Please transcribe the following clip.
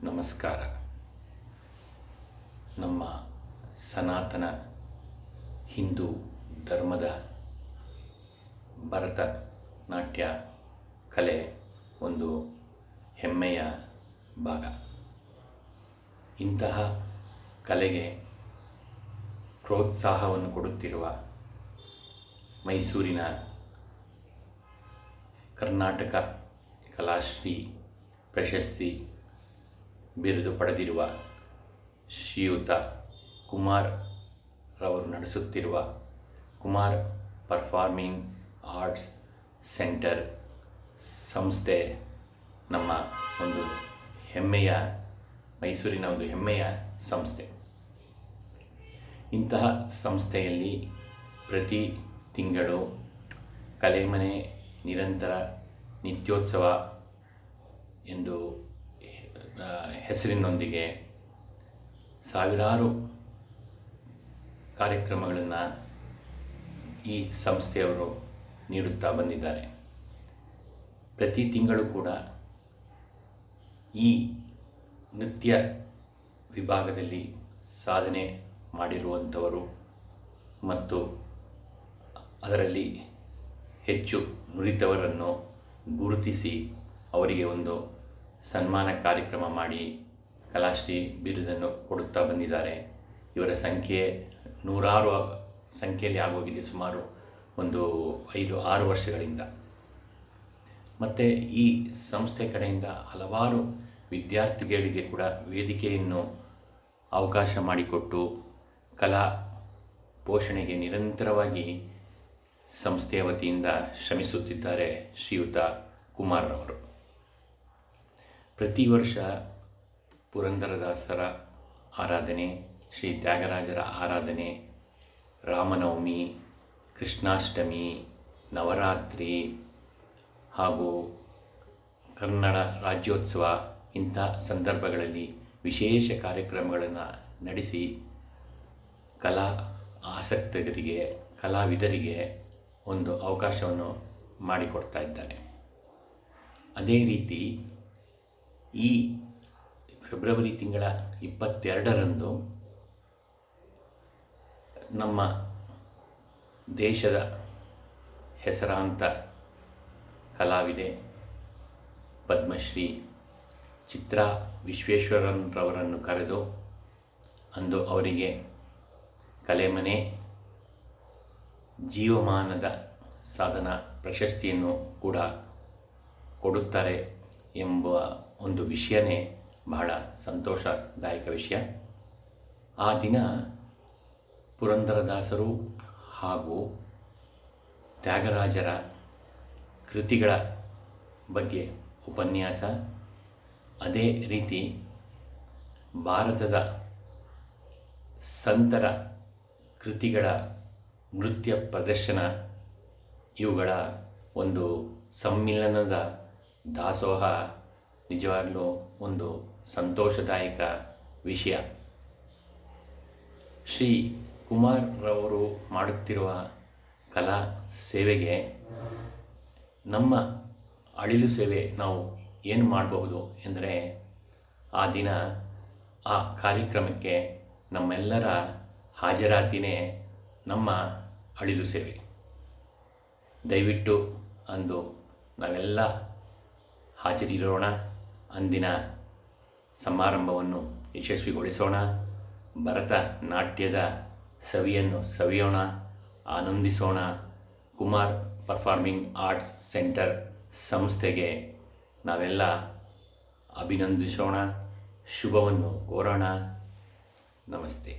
ನಮಸ್ಕಾರ. ನಮ್ಮ ಸನಾತನ ಹಿಂದೂ ಧರ್ಮದ ಭರತನಾಟ್ಯ ಕಲೆ ಒಂದು ಹೆಮ್ಮೆಯ ಭಾಗ. ಇಂತಹ ಕಲೆಗೆ ಪ್ರೋತ್ಸಾಹವನ್ನು ಕೊಡುತ್ತಿರುವ ಮೈಸೂರಿನ ಕರ್ನಾಟಕ ಕಲಾಶ್ರೀ ಪ್ರಶಸ್ತಿ ಬಿರುದು ಪಡೆದಿರುವ ಶ್ರೀಯುತ ಕುಮಾರ್ ರವರು ನಡೆಸುತ್ತಿರುವ ಕುಮಾರ್ ಪರ್ಫಾರ್ಮಿಂಗ್ ಆರ್ಟ್ಸ್ ಸೆಂಟರ್ ಸಂಸ್ಥೆ ನಮ್ಮ ಒಂದು ಹೆಮ್ಮೆಯ ಮೈಸೂರಿನ ಒಂದು ಹೆಮ್ಮೆಯ ಸಂಸ್ಥೆ. ಇಂತಹ ಸಂಸ್ಥೆಯಲ್ಲಿ ಪ್ರತಿ ತಿಂಗಳು ಕಲೆಮನೆ ನಿರಂತರ ನಿತ್ಯೋತ್ಸವ ಎಂದು ಹೆಸರಿನೊಂದಿಗೆ ಸಾವಿರಾರು ಕಾರ್ಯಕ್ರಮಗಳನ್ನು ಈ ಸಂಸ್ಥೆಯವರು ನೀಡುತ್ತಾ ಬಂದಿದ್ದಾರೆ. ಪ್ರತಿ ತಿಂಗಳು ಕೂಡ ಈ ನೃತ್ಯ ವಿಭಾಗದಲ್ಲಿ ಸಾಧನೆ ಮಾಡಿರುವಂಥವರು ಮತ್ತು ಅದರಲ್ಲಿ ಹೆಚ್ಚು ನುರಿತವರನ್ನು ಗುರುತಿಸಿ ಅವರಿಗೆ ಒಂದು ಸನ್ಮಾನ ಕಾರ್ಯಕ್ರಮ ಮಾಡಿ ಕಲಾಶ್ರೀ ಬಿರುದನ್ನು ಕೊಡುತ್ತಾ ಬಂದಿದ್ದಾರೆ. ಇವರ ಸಂಖ್ಯೆ ನೂರಾರು ಸಂಖ್ಯೆಯಲ್ಲಿ ಆಗೋಗಿದೆ, ಸುಮಾರು ಒಂದು 5-6 ವರ್ಷಗಳಿಂದ. ಮತ್ತು ಈ ಸಂಸ್ಥೆ ಕಡೆಯಿಂದ ಹಲವಾರು ವಿದ್ಯಾರ್ಥಿಗಳಿಗೆ ಕೂಡ ವೇದಿಕೆಯನ್ನು ಅವಕಾಶ ಮಾಡಿಕೊಟ್ಟು ಕಲಾ ಪೋಷಣೆಗೆ ನಿರಂತರವಾಗಿ ಸಂಸ್ಥೆಯ ವತಿಯಿಂದ ಶ್ರಮಿಸುತ್ತಿದ್ದಾರೆ ಶ್ರೀಯುತ ಕುಮಾರ್ ಅವರು. ಪ್ರತಿ ವರ್ಷ ಪುರಂದರದಾಸರ ಆರಾಧನೆ, ಶ್ರೀ ತ್ಯಾಗರಾಜರ ಆರಾಧನೆ, ರಾಮನವಮಿ, ಕೃಷ್ಣಾಷ್ಟಮಿ, ನವರಾತ್ರಿ ಹಾಗೂ ಕನ್ನಡ ರಾಜ್ಯೋತ್ಸವ ಇಂಥ ಸಂದರ್ಭಗಳಲ್ಲಿ ವಿಶೇಷ ಕಾರ್ಯಕ್ರಮಗಳನ್ನು ನಡೆಸಿ ಕಲಾ ಆಸಕ್ತರಿಗೆ, ಕಲಾವಿದರಿಗೆ ಒಂದು ಅವಕಾಶವನ್ನು ಮಾಡಿಕೊಡ್ತಾ ಇದ್ದಾರೆ. ಅದೇ ರೀತಿ ಈ ಫೆಬ್ರವರಿ ತಿಂಗಳ 22ರಂದು ನಮ್ಮ ದೇಶದ ಹೆಸರಾಂತ ಕಲಾವಿದೆ ಪದ್ಮಶ್ರೀ ಚಿತ್ರಾ ವಿಶ್ವೇಶ್ವರನ್ ರವರನ್ನು ಕರೆದು ಅಂದು ಅವರಿಗೆ ಕಲೆಮನೆ ಜೀವಮಾನದ ಸಾಧನಾ ಪ್ರಶಸ್ತಿಯನ್ನು ಕೂಡ ಕೊಡುತ್ತಾರೆ ಎಂಬ ಒಂದು ವಿಷಯನೇ ಬಹಳ ಸಂತೋಷದಾಯಕ ವಿಷಯ. ಆ ದಿನ ಪುರಂದರದಾಸರು ಹಾಗೂ ತ್ಯಾಗರಾಜರ ಕೃತಿಗಳ ಬಗ್ಗೆ ಉಪನ್ಯಾಸ, ಅದೇ ರೀತಿ ಭಾರತದ ಸಂತರ ಕೃತಿಗಳ ನೃತ್ಯ ಪ್ರದರ್ಶನ, ಇವುಗಳ ಒಂದು ಸಮ್ಮಿಲನದ ದಾಸೋಹ ನಿಜವಾಗಲೂ ಒಂದು ಸಂತೋಷದಾಯಕ ವಿಷಯ. ಶ್ರೀ ಕುಮಾರ್ ರವರು ಮಾಡುತ್ತಿರುವ ಕಲಾ ಸೇವೆಗೆ ನಮ್ಮ ಅಳಿಲು ಸೇವೆ ನಾವು ಏನು ಮಾಡಬಹುದು ಎಂದರೆ, ಆ ದಿನ ಆ ಕಾರ್ಯಕ್ರಮಕ್ಕೆ ನಮ್ಮೆಲ್ಲರ ಹಾಜರಾತಿನೇ ನಮ್ಮ ಅಳಿಲು ಸೇವೆ. ದಯವಿಟ್ಟು ಅಂದು ನಾವೆಲ್ಲ ಹಾಜರಿರೋಣ, ಅಂದಿನ ಸಮಾರಂಭವನ್ನು ಯಶಸ್ವಿಗೊಳಿಸೋಣ, ಭರತನಾಟ್ಯದ ಸವಿಯನ್ನು ಸವಿಯೋಣ, ಆನಂದಿಸೋಣ. ಕುಮಾರ್ ಪರ್ಫಾರ್ಮಿಂಗ್ ಆರ್ಟ್ಸ್ ಸೆಂಟರ್ ಸಂಸ್ಥೆಗೆ ನಾವೆಲ್ಲ ಅಭಿನಂದಿಸೋಣ, ಶುಭವನ್ನು ಕೋರೋಣ. ನಮಸ್ತೆ.